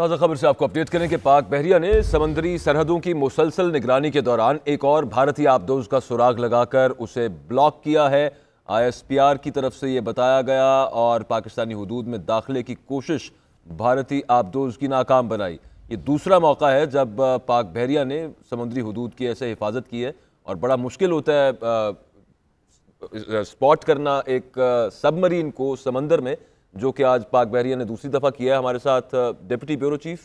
تازہ خبر سے آپ کو اپڈیٹ کریں کہ پاک بحریہ نے سمندری سرحدوں کی مسلسل نگرانی کے دوران ایک اور بھارتی آبدوز کا سراغ لگا کر اسے بلاک کیا ہے۔ ISPR کی طرف سے یہ بتایا گیا اور پاکستانی حدود میں داخلے کی کوشش بھارتی آبدوز کی ناکام بنائی۔ یہ دوسرا موقع ہے جب پاک بحریہ نے سمندری حدود کی ایسے حفاظت کی ہے اور بڑا مشکل ہوتا ہے سپاٹ کرنا ایک سب مرین کو سمندر میں، جو کہ آج پاک بحریہ نے دوسری دفعہ کیا ہے۔ ہمارے ساتھ ڈپٹی بیورو چیف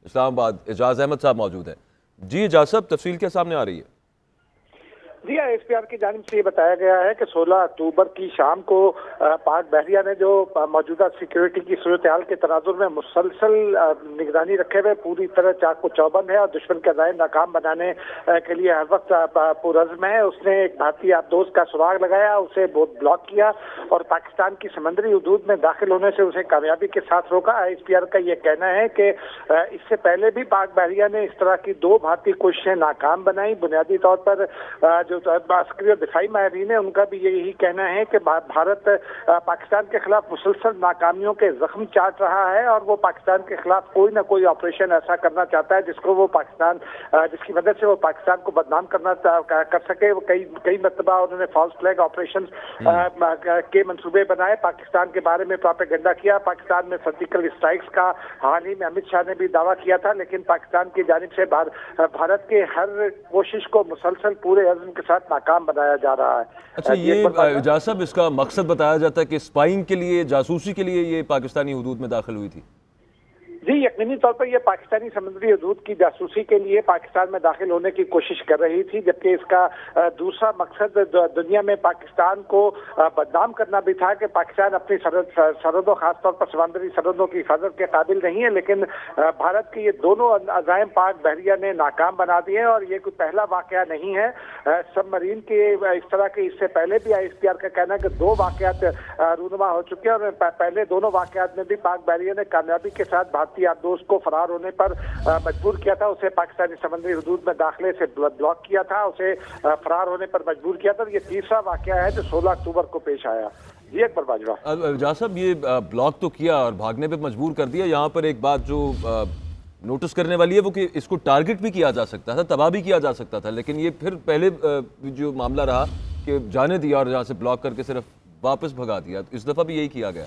اسلام آباد اعجاز احمد صاحب موجود ہیں۔ جی اعجاز صاحب، تفصیل کیا سامنے آ رہی ہے؟ جی ISPR کی جانب سے یہ بتایا گیا ہے کہ 16 اکتوبر کی شام کو پاک بحریہ نے جو موجودہ سیکیورٹی کی صورتحال کے تناظر میں مسلسل نگرانی رکھے ہوئے پوری طرح چاق و چوبند ہے اور دشمن کے عزائم ناکام بنانے کے لیے ہر وقت پرعزم ہے، اس نے ایک بھارتی آبدوز کا سراغ لگایا، اسے بلاک کیا اور پاکستان کی سمندری حدود میں داخل ہونے سے اسے کامیابی کے ساتھ روکا۔ ISPR کا یہ کہنا ہے کہ اس سے پہلے بھی پاک بحریہ نے اس طرح کی 2 بھارتی کوششیں ناکام بنائی۔ بنیادی طور پر جو عسکری اور دفاعی ماہرین ہیں ان کا بھی یہی کہنا ہے کہ بھارت پاکستان کے خلاف مسلسل ناکامیوں کے زخم چاٹ رہا ہے اور وہ پاکستان کے خلاف کوئی نہ کوئی آپریشن ایسا کرنا چاہتا ہے جس کی مدد سے وہ پاکستان کو بدنام کر سکے۔ وہ کئی مرتبہ انہوں نے فالس فلیگ آپریشن کے منصوبے بنائے، پاکستان کے بارے میں پروپیگنڈا کیا۔ پاکستان میں سرجیکل اسٹرائکس کا حال ہی میں امت شاہ نے بھی دعویٰ کیا تھا، لیکن پاکستان کی جانب سے بھارت کے ہر کوشش کو مسلسل پورے عزم کے ساتھ ناکام بنایا جا رہا ہے۔ اچھا، یہ اعجاز صاحب اس کا مقصد بتایا جاتا ہے کہ اسپائنگ کے لیے، جاسوسی کے لیے یہ پاکستانی حدود میں داخل ہوئی تھی؟ جی، یقینی طور پر یہ پاکستانی سمندری حدود کی جاسوسی کے لیے پاکستان میں داخل ہونے کی کوشش کر رہی تھی، جبکہ اس کا دوسرا مقصد دنیا میں پاکستان کو بدنام کرنا بھی تھا کہ پاکستان اپنی سرحدوں، خاص طور پر سمندری سرحدوں کی حفاظت کے قابل نہیں ہے۔ لیکن بھارت کے یہ دونوں عزائم پاک بحریہ نے ناکام بنا دیے ہیں اور یہ کوئی پہلا واقعہ نہیں ہے سب مرین کے اس طرح کے۔ اس سے پہلے بھی ISPR کا کہنا ہے کہ 2 واقعات رونما ہو چکے ہیں اور پہلے دونوں واقعات میں بھی پاک بحریہ نے کامیابی کے ساتھ بھارتی آبدوز کو فرار ہونے پر مجبور کیا تھا، اسے پاکستانی سمندری حدود میں داخلے سے بلاک کیا تھا، اسے فرار ہونے پر مجبور کیا تھا۔ یہ تیسرا واقعہ ہے جو 16 اکتوبر کو پیش آیا۔ جی اکبر باجوہ اعجاز صاحب، یہ بلاک تو کیا اور بھاگنے پہ مجبور کر دیا۔ یہاں پر ایک بات جو نوٹس کرنے والی ہے وہ کہ اس کو ٹارگٹ بھی کیا جا سکتا تھا، تباہ بھی کیا جا سکتا تھا، لیکن یہ پھر پہلے جو معاملہ رہا کہ جانے دیا اور جہاں سے بلاک کر کے صرف واپس بھگا دیا۔ اس دفعہ بھی یہی کیا گیا۔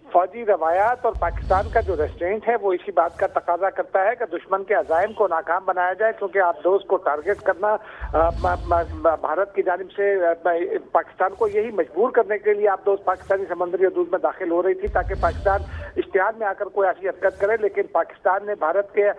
فوجی روایات اور پاکستان کا جو ریسٹورینٹ ہے وہ اسی بات کا تقاضا کرتا ہے کہ دشمن کے عزائم کو ناکام بنایا جائے، کیونکہ آبدوز کو ٹارگٹ کرنا بھارت کی جانب سے پاکستان کو یہی مجبور کرنے کے لیے آبدوز پاکستانی سمندری حدود میں داخل ہو رہی تھی تاکہ پاکستان اشتعال میں آ کر کوئی ایسی حرکت کرے۔ لیکن پاکستان نے بھارت کے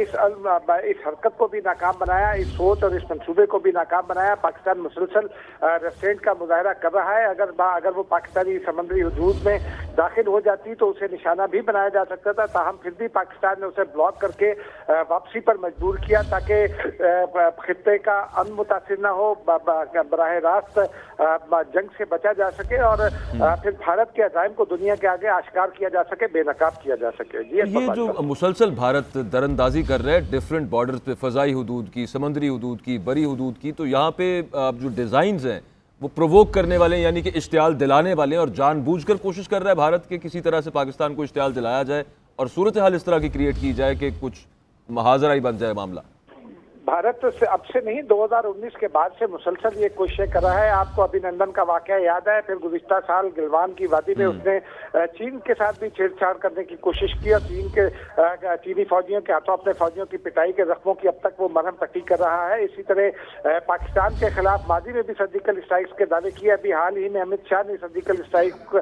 اس حرکت کو بھی ناکام بنایا، اس سوچ اور اس منصوبے کو بھی ناکام بنایا۔ پاکستان مسلسل ریسٹورینٹ کا مظاہرہ کر رہا ہے۔ اگر وہ پاکستانی سمندری حدود میں داخل ہو جاتی تو اسے نشانہ بھی بنایا جا سکتا تھا، تاہم پھر بھی پاکستان نے اسے بلاک کر کے واپسی پر مجبور کیا تاکہ خطے کا امن متاثر نہ ہو، براہ راست جنگ سے بچا جا سکے اور پھر بھارت کے عزائم کو دنیا کے آگے آشکار کیا جا سکے، بے نقاب کیا جا سکے۔ یہ جو مسلسل بھارت درندازی کر رہا ہے ڈیفرنٹ بارڈرز پہ، فضائی حدود کی، سمندری حدود کی، بری حدود کی، تو یہاں پہ جو ڈیزائنز ہیں وہ پرووک کرنے والے ہیں، یعنی کہ اشتعال دلانے والے ہیں، اور جان بوجھ کر کوشش کر رہا ہے بھارت کے کسی طرح سے پاکستان کو اشتعال دلایا جائے اور صورتحال اس طرح کی کریٹ کی جائے کہ کچھ محاذرہ ہی بن جائے معاملہ۔ بھارت سے اب سے نہیں، 2019 کے بعد سے مسلسل یہ کوششیں کر رہا ہے۔ آپ کو ابھینندن کا واقعہ یاد ہے، پھر گزشتہ سال گلوان کی وادی میں اس نے چین کے ساتھ بھی چھیڑ چھاڑ کرنے کی کوشش کی اور چینی فوجیوں کے ہاتھوں اپنے فوجیوں کی پٹائی کے زخموں کی اب تک وہ مرہم پٹی کر رہا ہے۔ اسی طرح پاکستان کے خلاف ماضی میں بھی سرجیکل اسٹرائکس کے دعوے کیے، ابھی حال ہی میں امت شاہ نے سرجیکل اسٹرائک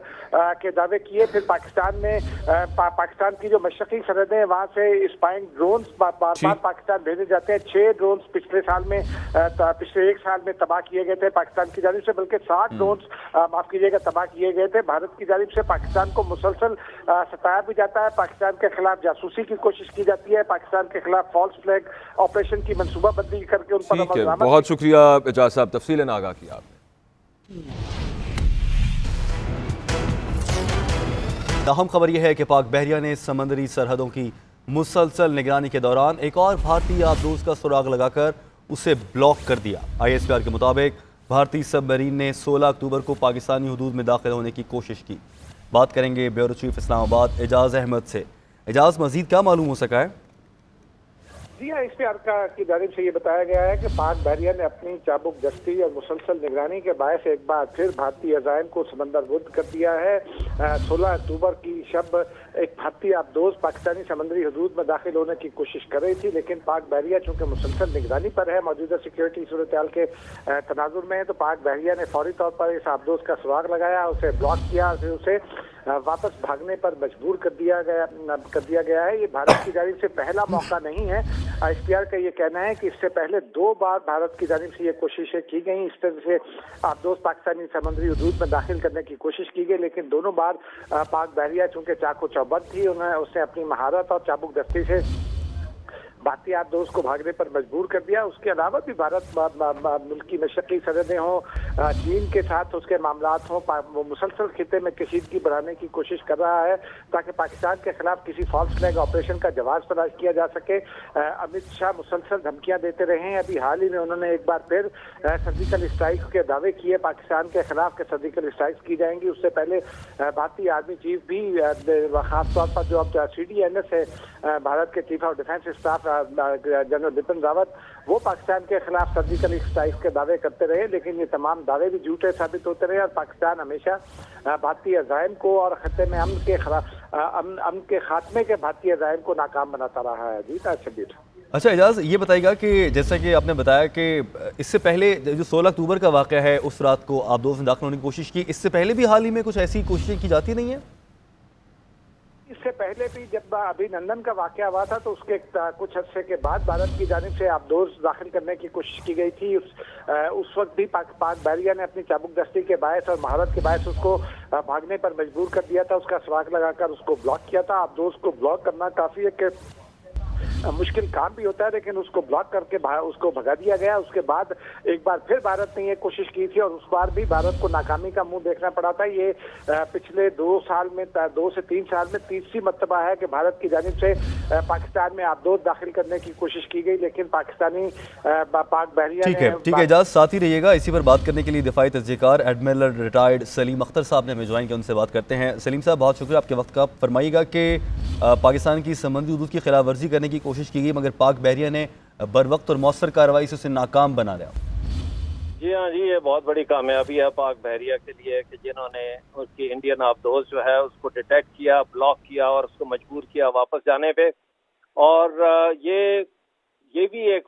کے دعوے کیے۔ پھر پاکستان کی جو مشرقی سرحدیں ہیں وہاں سے اسپائنگ ڈرونز بار بار پاکستان بھیجے جاتے ہیں۔ 6 ڈرونز پچھلے ایک سال میں تباہ کیے گئے تھے پاکستان کی جانب سے، بلکہ 60 ڈرونز معاف کیجیے گا تباہ کیے گئے تھے۔ بھارت کی جانب سے پاکستان کو مسلسل ستایا بھی جاتا ہے، پاکستان کے خلاف جاسوسی کی کوشش کی جاتی ہے، پاکستان کے خلاف فالس فلیگ آپریشن کی منصوبہ بندی کر کے ان پر عمل درآمد۔ بہت شکریہ اعجاز صاحب، تفصیل آگاہ کیا آپ نے۔ تاہم خبر یہ ہے کہ پاک بحریہ نے سمندری سرحدوں کی مسلسل نگرانی کے دوران ایک اور بھارتی آبدوز کا سراغ لگا کر اسے بلاک کر دیا۔ ISPR کے مطابق بھارتی سب مرین نے 16 اکتوبر کو پاکستانی حدود میں داخل ہونے کی کوشش کی۔ بات کریں گے بیورو چیف اسلام آباد اعجاز احمد سے۔ एजाज, मजीद क्या मालूम हो सका है? जी हाँ, SPR की जानिब से ये बताया गया है कि पाक बहरिया ने अपनी चाबुक गश्ती और मुसलसल निगरानी के बायस एक बार फिर भारतीय अजायम को समंदरबुद्ध कर दिया है। 16 अक्टूबर की शब एक भारतीय आबदोज पाकिस्तानी समंदरी हदूद में दाखिल होने की कोशिश कर रही थी, लेकिन पाक बहरिया चूंकि मुसलसल निगरानी पर है, मौजूदा सिक्योरिटी सूरत-ए-हाल के तनाजुर में है, तो पाक बहरिया ने फौरी तौर पर इस आबदोज का सुराग लगाया, उसे ब्लॉक किया, फिर उसे वापस भागने पर मजबूर कर दिया गया है। ये भारत की जानिब से पहला मौका नहीं है। SPR का ये कहना है कि इससे पहले 2 बार भारत की जानिब से ये कोशिशें की गई, इस तरह से आबदोज पाकिस्तानी समंदरी हदूद में दाखिल करने की कोशिश की गई, लेकिन दोनों बार पाक बहरिया चूंकि चाको चौबंद थी, उसने अपनी महारत और चाबुक दस्ती से भारतीय आबदोज को भागने पर मजबूर कर दिया। उसके अलावा भी भारत मुल्क की मशरकी सरहदें हों, चीन के साथ उसके मामलात हों, वो मुसलसल खिते में कशीदगी बढ़ाने की कोशिश कर रहा है ताकि पाकिस्तान के खिलाफ किसी फॉल्स फ्लैग ऑपरेशन का जवाब तलाश किया जा सके। अमित शाह मुसलसल धमकियां देते रहे हैं। अभी हाल ही में उन्होंने एक बार फिर सर्जिकल स्ट्राइक के दावे किए पाकिस्तान के खिलाफ के सर्जिकल स्ट्राइक्स की जाएंगी। उससे पहले भारतीय आर्मी चीफ भी खासतौर पर जो अब CDNS है, भारत के chief of defence staff general Bipin Rawat, वो पाकिस्तान के खिलाफ सर्जिकल स्ट्राइक के दावे करते रहे, लेकिन ये तमाम दावे भी झूठे साबित होते रहे और पाकिस्तान हमेशा भारतीय अज़ाइम को और खत्ते में अमन के खात्मे के भारतीय अज़ाइम को नाकाम बनाता रहा है। जी शबीर। अच्छा एजाज, ये बताइएगा कि जैसा कि आपने बताया कि इससे पहले जो 16 अक्टूबर का वाक़या है, उस रात को आबदोज में दाखिल होने की कोशिश की, इससे पहले भी हाल ही में कुछ ऐसी कोशिशें की जाती नहीं है? इससे पहले भी जब अभिनंदन का वाकया हुआ था तो उसके कुछ अर्से के बाद भारत की जानिब से आबदोज दाखिल करने की कोशिश की गई थी। उस वक्त भी पाक बहरिया ने अपनी चाबुक दस्ती के बायस और महारत के बायस उसको भागने पर मजबूर कर दिया था, उसका सुराग लगाकर उसको ब्लॉक किया था। आबदोज को ब्लॉक करना काफी एक मुश्किल काम भी होता है, लेकिन उसको ब्लॉक करके उसको भगा दिया गया। उसके बाद एक बार फिर भारत ने ये कोशिश की थी और उस बार भी भारत को नाकामी का मुंह देखना पड़ा था। ये पिछले 2 से 3 साल में तीसरी मर्तबा है कि भारत की जानिब से पाकिस्तान में आबदोज दाखिल करने की कोशिश की गई, लेकिन पाकिस्तानी पाक बहरिया ने। ठीक है एजाज, साथ ही रहिएगा। इसी पर बात करने के लिए दिफाई तजज़ियेकार एडमिरल रिटायर्ड सलीम अख्तर साहब ने हमें ज्वाइन किया, उनसे बात करते हैं। सलीम साहब, बहुत शुक्रिया आपके वक्त का। फरमाइएगा कि पाकिस्तान की समंदरी हदूद की खिलाफ वर्जी करने की कोशिश की गई, मगर पाक बहरिया ने बर वक्त और मौसर कार्रवाई से उसे नाकाम बना दिया। जी हाँ जी, ये बहुत बड़ी कामयाबी है पाक बहरिया के लिए कि जिन्होंने उसकी इंडियन आबदोज जो है उसको डिटेक्ट किया, ब्लॉक किया और उसको मजबूर किया वापस जाने पे। और ये भी एक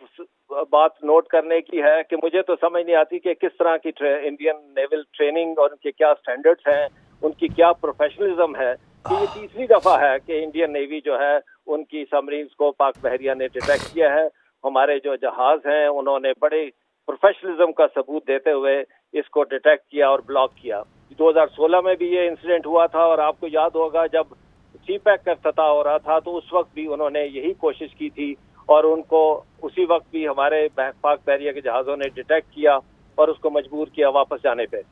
बात नोट करने की है कि मुझे तो समझ नहीं आती कि किस तरह की इंडियन नेवल ट्रेनिंग और उनके क्या स्टैंडर्ड्स हैं, उनकी क्या प्रोफेशनलिज्म है कि ये तीसरी दफा है कि इंडियन नेवी जो है उनकी सबमरीन्स को पाक बहरिया ने डिटेक्ट किया है। हमारे जो जहाज हैं उन्होंने बड़े प्रोफेशनलिज्म का सबूत देते हुए इसको डिटेक्ट किया और ब्लॉक किया। 2016 में भी ये इंसिडेंट हुआ था और आपको याद होगा जब CPEC का इफ्तिताह हो रहा था तो उस वक्त भी उन्होंने यही कोशिश की थी और उनको उसी वक्त भी हमारे पाक बहरिया के जहाज़ों ने डिटेक्ट किया और उसको मजबूर किया वापस जाने पे।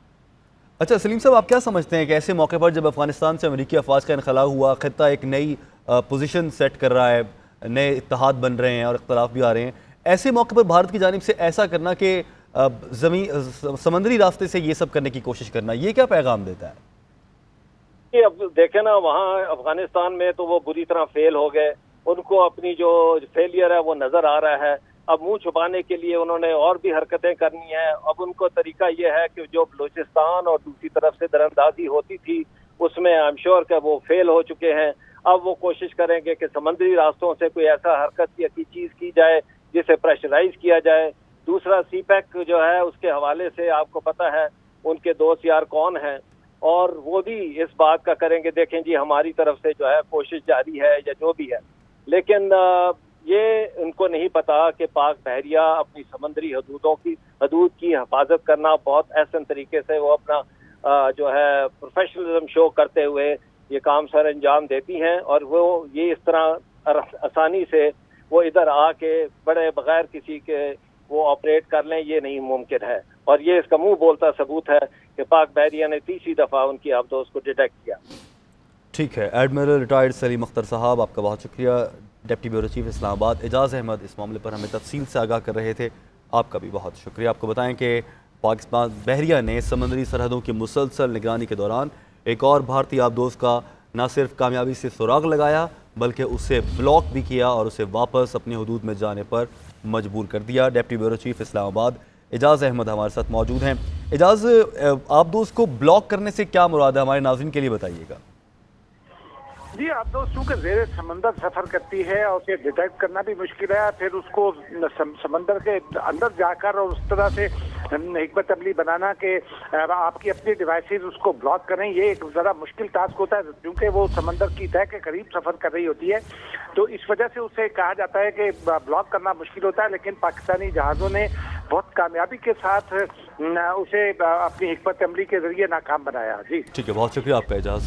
अच्छा सलीम साहब, आप क्या समझते हैं कि ऐसे मौके पर जब अफगानिस्तान से अमेरिकी अफवाज का इनखला हुआ, खित्ता एक नई पोजीशन सेट कर रहा है, नए इत्तेहाद बन रहे हैं और इख्तलाफ भी आ रहे हैं, ऐसे मौके पर भारत की जानिब से ऐसा करना कि समंदरी रास्ते से ये सब करने की कोशिश करना, ये क्या पैगाम देता है? ये अब देखें ना, वहाँ अफगानिस्तान में तो वो बुरी तरह फेल हो गए, उनको अपनी जो फेलियर है वो नजर आ रहा है। अब मुंह छुपाने के लिए उन्होंने और भी हरकतें करनी है। अब उनको तरीका ये है कि जो बलूचिस्तान और दूसरी तरफ से दरअंदाजी होती थी उसमें आई एम श्योर कि वो फेल हो चुके हैं। अब वो कोशिश करेंगे कि समंदरी रास्तों से कोई ऐसा हरकत या की चीज़ की जाए जिसे प्रेशराइज किया जाए। दूसरा CPEC जो है उसके हवाले से आपको पता है उनके दोस्त यार कौन हैं और वो भी इस बात का करेंगे, देखें जी हमारी तरफ से जो है कोशिश जारी है या जो भी है। लेकिन ये उनको नहीं पता कि पाक बहरिया अपनी समंदरी हदूद की हिफाजत करना बहुत एहसन तरीके से वो अपना जो है प्रोफेशनलिज्म शो करते हुए ये काम सर अंजाम देती हैं और वो ये इस तरह आसानी से वो इधर आके बड़े बगैर किसी के वो ऑपरेट कर लें, ये नहीं मुमकिन है। और ये इसका मुंह बोलता सबूत है कि पाक बहरिया ने तीसरी दफ़ा उनकी आबदोज को डिटेक्ट किया। ठीक है, एडमिरल रिटायर्ड सलीम अख्तर साहब, आपका बहुत शुक्रिया। डिप्टी ब्यूरो चीफ इस्लामाबाद एजाज़ अहमद इस मामले पर हमें तफसील से आगाह कर रहे थे, आपका भी बहुत शुक्रिया। आपको बताएं कि पाकिस्तान बहरिया ने समंदरी सरहदों की मुसलसल निगरानी के दौरान एक और भारतीय आबदोज का न सिर्फ कामयाबी से सुराग लगाया बल्कि उसे ब्लॉक भी किया और उसे वापस अपनी हदूद में जाने पर मजबूर कर दिया। Deputy bureau chief Islamabad Ejaz Ahmed हमारे साथ मौजूद हैं। एजाज, आबदोज को ब्लॉक करने से क्या मुराद है, हमारे नाज़रीन के लिए बताइएगा। जी, आबदोज चूंकि ज़ेरे समंदर सफर करती है और उसे डिटेक्ट करना भी मुश्किल है, फिर उसको समंदर के अंदर जाकर और उस तरह से हिकमत अमली बनाना कि आपकी अपनी डिवाइसेस उसको ब्लॉक करें, ये एक ज़रा मुश्किल टास्क होता है क्योंकि वो समंदर की तह के करीब सफर कर रही होती है। तो इस वजह से उसे कहा जाता है कि ब्लॉक करना मुश्किल होता है, लेकिन पाकिस्तानी जहाज़ों ने बहुत कामयाबी के साथ उसे अपनी हिकमत अमली के जरिए नाकाम बनाया। जी ठीक है, बहुत शुक्रिया आपका एजाज।